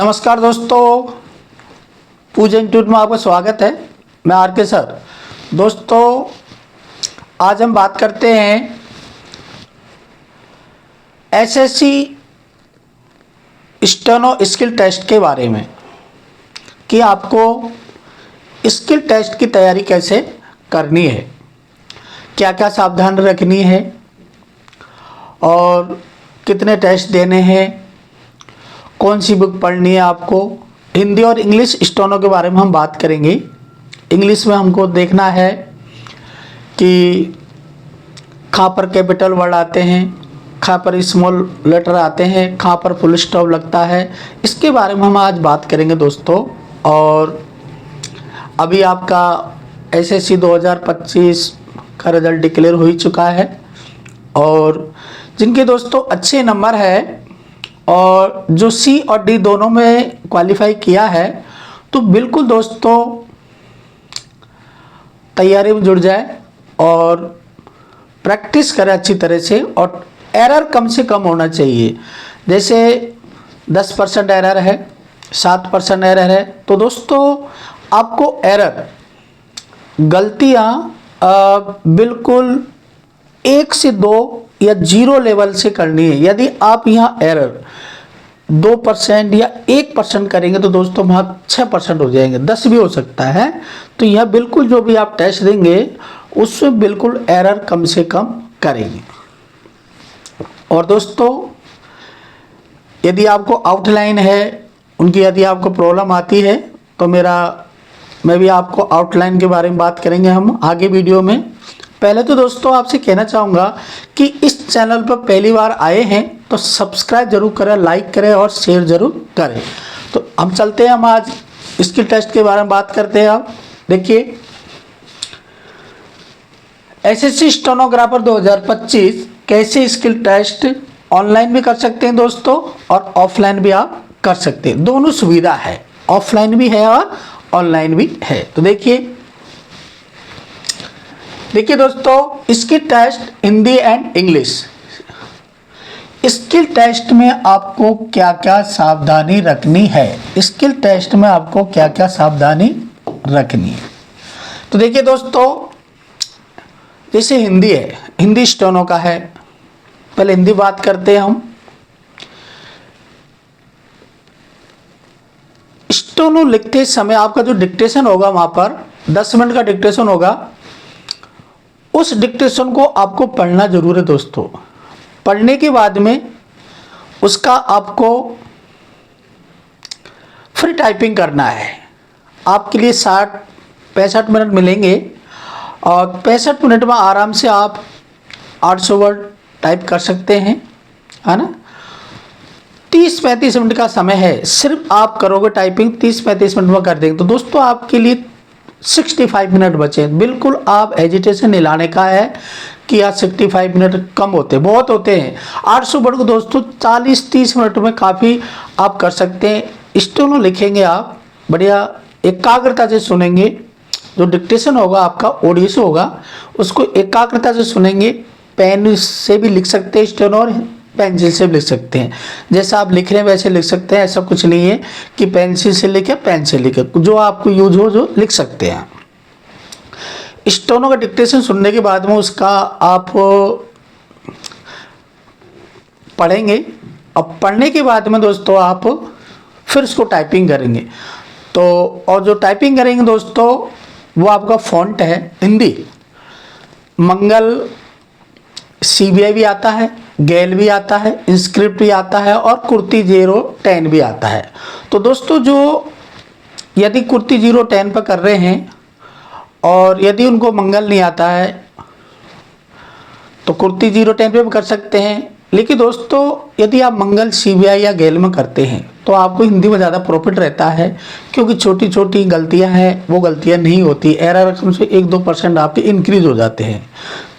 नमस्कार दोस्तों, पूजा इंस्टीट्यूट में आपका स्वागत है। मैं आर के सर। दोस्तों, आज हम बात करते हैं एसएससी स्टेनो स्किल टेस्ट के बारे में कि आपको स्किल टेस्ट की तैयारी कैसे करनी है, क्या क्या सावधान रखनी है और कितने टेस्ट देने हैं, कौन सी बुक पढ़नी है आपको। हिंदी और इंग्लिश स्टेनो के बारे में हम बात करेंगे। इंग्लिश में हमको देखना है कि कहाँ पर कैपिटल वर्ड आते हैं, कहाँ पर स्मॉल लेटर आते हैं, कहाँ पर फुल स्टॉप लगता है। इसके बारे में हम आज बात करेंगे दोस्तों। और अभी आपका एसएससी 2025 का रिज़ल्ट डिक्लेयर हो ही चुका है और जिनके दोस्तों अच्छे नंबर है और जो सी और डी दोनों में क्वालिफाई किया है, तो बिल्कुल दोस्तों तैयारी में जुड़ जाए और प्रैक्टिस करें अच्छी तरह से। और एरर कम से कम होना चाहिए। जैसे 10% एरर है, 7% एरर है, तो दोस्तों आपको एरर गलतियां बिल्कुल 1 से 2 या 0 लेवल से करनी है। यदि आप यहाँ एरर 2% या 1% करेंगे तो दोस्तों वहाँ 6% हो जाएंगे, 10 भी हो सकता है। तो यह बिल्कुल जो भी आप टेस्ट देंगे उसमें बिल्कुल एरर कम से कम करेंगे। और दोस्तों, यदि आपको आउटलाइन है उनकी, यदि आपको प्रॉब्लम आती है तो मैं भी आपको आउटलाइन के बारे में बात करेंगे हम आगे वीडियो में। पहले तो दोस्तों आपसे कहना चाहूँगा कि इस चैनल पर पहली बार आए हैं तो सब्सक्राइब जरूर करें, लाइक करें और शेयर जरूर करें। तो हम चलते हैं, हम आज स्किल टेस्ट के बारे में बात करते हैं। आप देखिए, एसएससी स्टेनोग्राफर 2025 कैसे स्किल टेस्ट ऑनलाइन भी कर सकते हैं दोस्तों और ऑफलाइन भी आप कर सकते हैं। दोनों सुविधा है, ऑफलाइन भी है और ऑनलाइन भी है। तो देखिए दोस्तों, skill test Hindi and English. Skill test में आपको क्या क्या सावधानी रखनी है, स्किल टेस्ट में आपको क्या क्या सावधानी रखनी है। तो देखिए दोस्तों, जैसे हिंदी है, हिंदी स्टेनो का है। पहले हिंदी बात करते हैं हम। स्टेनो लिखते समय आपका जो डिक्टेशन होगा, वहां पर 10 मिनट का डिक्टेशन होगा। उस डिक्टेशन को आपको पढ़ना जरूर है दोस्तों। पढ़ने के बाद में उसका आपको फ्री टाइपिंग करना है। आपके लिए 65 मिनट मिलेंगे और 65 मिनट में आराम से आप 800 वर्ड टाइप कर सकते हैं, है ना। 30-35 मिनट का समय है, सिर्फ आप करोगे टाइपिंग 30-35 मिनट में कर देंगे। तो दोस्तों आपके लिए 65 मिनट बचे। बिल्कुल आप एजिटेशन नहीं लाने का है कि यार 65 मिनट कम होते, बहुत होते हैं। 800 वर्ड को दोस्तों 40-30 मिनट में काफ़ी आप कर सकते हैं। स्टेनो लिखेंगे आप बढ़िया एकाग्रता से सुनेंगे। जो डिक्टेशन होगा आपका ऑडियो से होगा, उसको एकाग्रता से सुनेंगे। पेन से भी लिख सकते हैं स्टेनो और पेंसिल से भी लिख सकते हैं। जैसा आप लिख रहे हैं वैसे लिख सकते हैं। ऐसा कुछ नहीं है कि पेंसिल से लिखे, पेन से लिखे, जो आपको यूज हो जो लिख सकते हैं। स्टेनो का डिक्टेशन सुनने के बाद में उसका आप पढ़ेंगे और पढ़ने के बाद में दोस्तों आप फिर उसको टाइपिंग करेंगे। तो और जो टाइपिंग करेंगे दोस्तों, वो आपका फॉन्ट है हिंदी। मंगल सीबीआई भी आता है, गैल भी आता है, इंस्क्रिप्ट भी आता है और कुर्ती 010 भी आता है। तो दोस्तों जो यदि कुर्ती 010 पर कर रहे हैं और यदि उनको मंगल नहीं आता है तो कुर्ती 010 पे भी कर सकते हैं। लेकिन दोस्तों यदि आप मंगल सीबीआई या गैल में करते हैं तो आपको हिंदी में ज़्यादा प्रॉफिट रहता है, क्योंकि छोटी छोटी गलतियां हैं, वो गलतियां नहीं होती। एरर कम से 1-2% आपके इंक्रीज हो जाते हैं।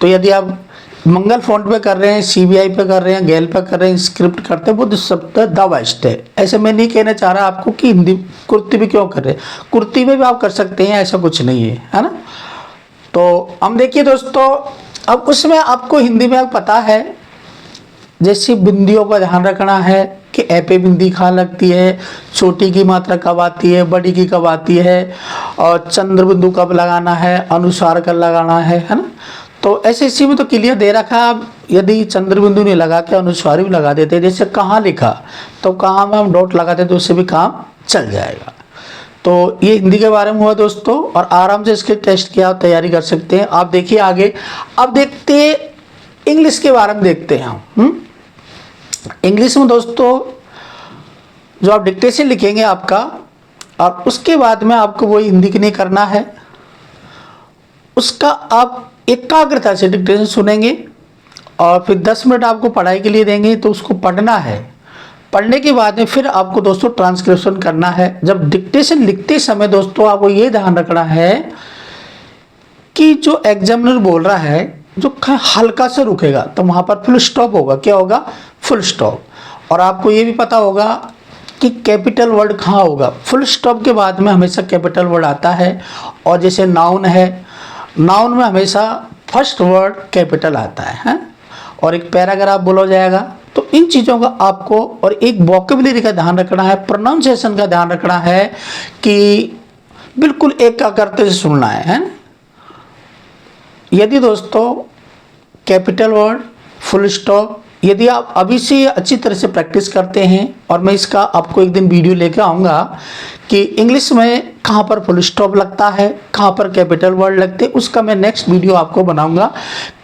तो यदि आप मंगल फॉन्ट पे कर रहे हैं, सीबीआई पे कर रहे हैं, गैल पे कर रहे हैं, स्क्रिप्ट करते हैं, वो सब द बेस्ट है। ऐसे मैं नहीं कहना चाह रहा आपको कि हिंदी कुर्ती भी क्यों कर रहे हैं, कुर्ती में भी आप कर सकते हैं, ऐसा कुछ नहीं है ना। तो हम देखिए दोस्तों, अब उसमें आपको हिंदी में पता है जैसे बिंदियों का ध्यान रखना है, कि ए पे बिंदी कहाँ लगती है, छोटी की मात्रा कब आती है, बड़ी की कब आती है, और चंद्र बिंदु कब लगाना है, अनुस्वार कब लगाना है ना। तो एसएससी में तो क्लियर दे रखा है, आप यदि चंद्र बिंदु नहीं लगा के अनुस्वार भी लगा देते, जैसे कहाँ लिखा तो कहाँ में हम डॉट लगाते तो उससे भी काम चल जाएगा। तो ये हिंदी के बारे में हुआ दोस्तों, और आराम से इसके टेस्ट की आप तैयारी कर सकते हैं। आप देखिए आगे, अब देखते इंग्लिश के बारे में देखते हैं हम। इंग्लिश में दोस्तों जो आप डिक्टेशन लिखेंगे आपका, और उसके बाद में आपको वही हिंदी के नहीं करना है, उसका आप एकाग्रता से डिक्टेशन सुनेंगे और फिर 10 मिनट आपको पढ़ाई के लिए देंगे, तो उसको पढ़ना है। पढ़ने के बाद में फिर आपको दोस्तों ट्रांसक्रिप्शन करना है। जब डिक्टेशन लिखते समय दोस्तों आपको ये ध्यान रखना है कि जो एग्जामिनर बोल रहा है, जो हल्का से रुकेगा तो वहाँ पर फुल स्टॉप होगा। क्या होगा? Full stop. और आपको ये भी पता होगा कि कैपिटल वर्ड कहाँ होगा, फुल स्टॉप के बाद में हमेशा कैपिटल वर्ड आता है। और जैसे नाउन है, नाउन में हमेशा फर्स्ट वर्ड कैपिटल आता है? और एक पैराग्राफ बोला जाएगा। तो इन चीज़ों का आपको, और एक वोकैबुलरी का ध्यान रखना है, प्रोनाउंसिएशन का ध्यान रखना है कि बिल्कुल एकाग्रता से सुनना है। यदि दोस्तों कैपिटल वर्ड, फुल स्टॉप, यदि आप अभी से अच्छी तरह से प्रैक्टिस करते हैं, और मैं इसका आपको एक दिन वीडियो लेकर आऊँगा कि इंग्लिश में कहाँ पर फुल स्टॉप लगता है, कहाँ पर कैपिटल वर्ड लगते हैं, उसका मैं नेक्स्ट वीडियो आपको बनाऊंगा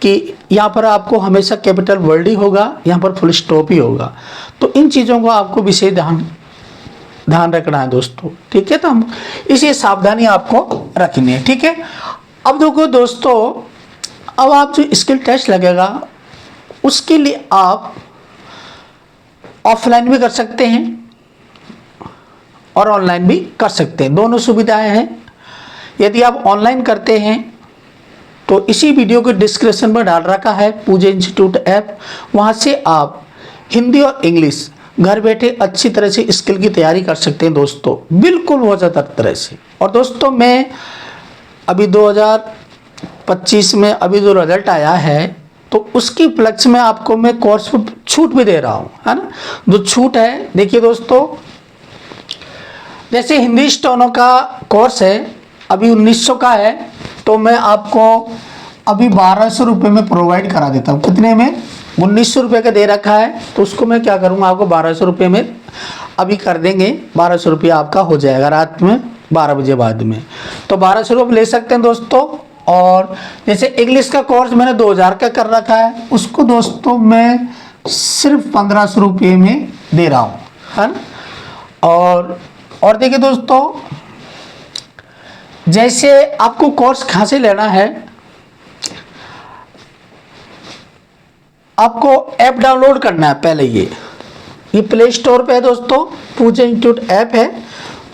कि यहाँ पर आपको हमेशा कैपिटल वर्ड ही होगा, यहाँ पर फुल स्टॉप ही होगा। तो इन चीज़ों को आपको विशेष ध्यान रखना है दोस्तों, ठीक है। तो हम इसी सावधानी आपको रखनी है, ठीक है। अब देखो दोस्तों, अब आप जो स्किल टेस्ट लगेगा उसके लिए आप ऑफलाइन भी कर सकते हैं और ऑनलाइन भी कर सकते हैं, दोनों सुविधाएं हैं। यदि आप ऑनलाइन करते हैं तो इसी वीडियो के डिस्क्रिप्शन में डाल रखा है पूजा इंस्टीट्यूट ऐप, वहाँ से आप हिंदी और इंग्लिश घर बैठे अच्छी तरह से स्किल की तैयारी कर सकते हैं दोस्तों, बिल्कुल मज़ेदार तरह से। और दोस्तों मैं अभी 2025 में अभी जो रिजल्ट आया है, तो उसकी उपलक्ष्य में आपको मैं कोर्स पर छूट भी दे रहा हूँ, है ना। जो छूट है, देखिए दोस्तों, जैसे हिंदी स्टेनो का कोर्स है अभी 1900 का है, तो मैं आपको अभी 1200 रुपये में प्रोवाइड करा देता हूँ। कितने में? 1900 रुपये का दे रखा है, तो उसको मैं क्या करूँगा, आपको 1200 रुपये में अभी कर देंगे। 1200 रुपये आपका हो जाएगा रात में 12 बजे बाद में, तो 1200 रुपये ले सकते हैं दोस्तों। और जैसे इंग्लिश का कोर्स मैंने 2000 का कर रखा है, उसको दोस्तों मैं सिर्फ 1500 रुपये में दे रहा हूँ, है ना। और देखिए दोस्तों, जैसे आपको कोर्स कहाँ से लेना है, आपको ऐप डाउनलोड करना है। पहले ये प्ले स्टोर पे है दोस्तों, पूजा इंस्टीट्यूट ऐप है,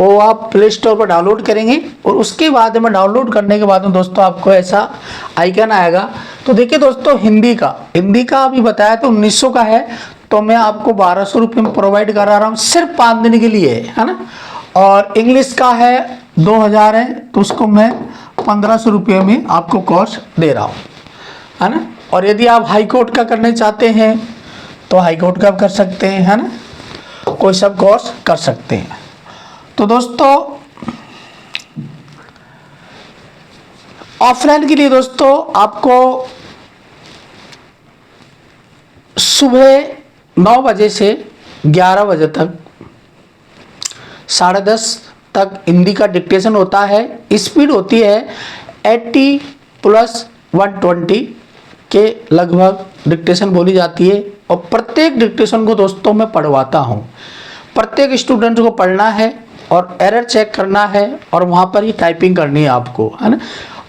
वो आप प्ले स्टोर पर डाउनलोड करेंगे। और उसके बाद में डाउनलोड करने के बाद में दोस्तों आपको ऐसा आइकन आएगा। तो देखिए दोस्तों, हिंदी का अभी बताया तो 1900 का है, तो मैं आपको 1200 रुपये में प्रोवाइड करा रहा हूँ, सिर्फ 5 दिन के लिए, है ना। और इंग्लिश का है 2000 है, तो उसको मैं 1500 रुपये में आपको कोर्स दे रहा हूँ, है ना। और यदि आप हाई कोर्ट का करने चाहते हैं तो हाई कोर्ट का कर सकते हैं, है ना, कोई सब कोर्स कर सकते हैं। तो दोस्तों ऑफलाइन के लिए दोस्तों आपको सुबह 9 बजे से 11 बजे तक 10:30 तक हिंदी का डिक्टेशन होता है। स्पीड होती है 80+120 के लगभग डिक्टेशन बोली जाती है। और प्रत्येक डिक्टेशन को दोस्तों मैं पढ़वाता हूँ, प्रत्येक स्टूडेंट को पढ़ना है और एरर चेक करना है, और वहाँ पर ही टाइपिंग करनी है आपको, है ना।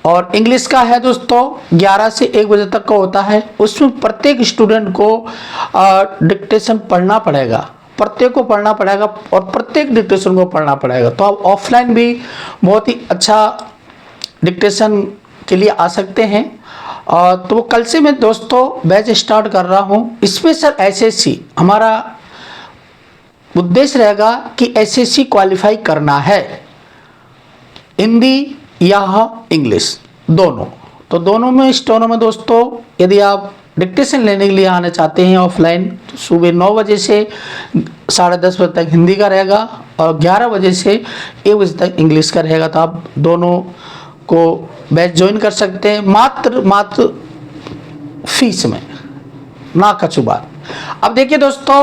और इंग्लिश का है दोस्तों 11 से 1 बजे तक का होता है, उसमें प्रत्येक स्टूडेंट को डिक्टेशन पढ़ना पड़ेगा, प्रत्येक को पढ़ना पड़ेगा और प्रत्येक डिक्टेशन को पढ़ना पड़ेगा। तो आप ऑफलाइन भी बहुत ही अच्छा डिक्टेशन के लिए आ सकते हैं। तो कल से मैं दोस्तों बैच स्टार्ट कर रहा हूँ स्पेशल एसएससी। हमारा उद्देश्य रहेगा कि एसएससी क्वालिफाई करना है, हिंदी या इंग्लिश दोनों। तो दोनों में स्टेनो में दोस्तों यदि आप डिक्टेशन लेने के लिए आना चाहते हैं ऑफलाइन, तो सुबह 9 बजे से 10:30 बजे तक हिंदी का रहेगा और 11 बजे से 1 बजे तक इंग्लिश का रहेगा। तो आप दोनों को बैच ज्वाइन कर सकते हैं मात्र फीस में, ना कचुबार। अब देखिए दोस्तों,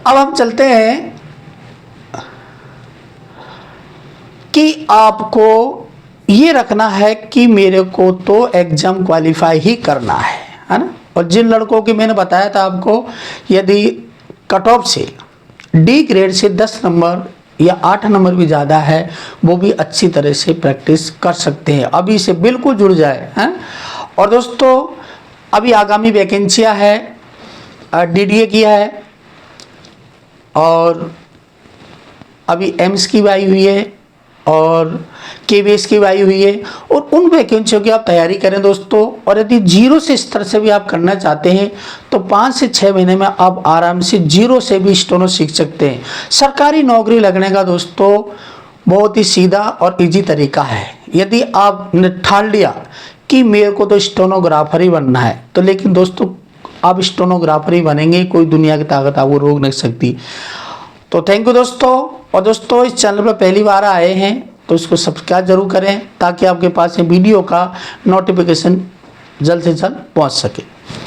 अब हम चलते हैं कि आपको ये रखना है कि मेरे को तो एग्जाम क्वालिफाई ही करना है ना। और जिन लड़कों की मैंने बताया था आपको, यदि कट ऑफ से डी ग्रेड से 10 नंबर या 8 नंबर भी ज़्यादा है, वो भी अच्छी तरह से प्रैक्टिस कर सकते हैं। अभी से बिल्कुल जुड़ जाए हैं। और दोस्तों, अभी आगामी वैकेंसियाँ है, DDA की है और अभी एम्स की भी आई हुई है और KVS की भी आई हुई है। और उन वैकेंसियों की आप तैयारी करें दोस्तों। और यदि जीरो से स्तर से भी आप करना चाहते हैं तो 5 से 6 महीने में आप आराम से जीरो से भी स्टेनो सीख सकते हैं। सरकारी नौकरी लगने का दोस्तों बहुत ही सीधा और इजी तरीका है। यदि आपने ठान लिया कि मेरे को तो स्टेनोग्राफर ही बनना है, तो लेकिन दोस्तों आप स्टेनोग्राफर ही बनेंगे, कोई दुनिया की ताकत आपको रोक नहीं सकती। तो थैंक यू दोस्तों। और दोस्तों, इस चैनल पर पहली बार आए हैं तो इसको सब्सक्राइब जरूर करें ताकि आपके पास ये वीडियो का नोटिफिकेशन जल्द से जल्द पहुंच सके।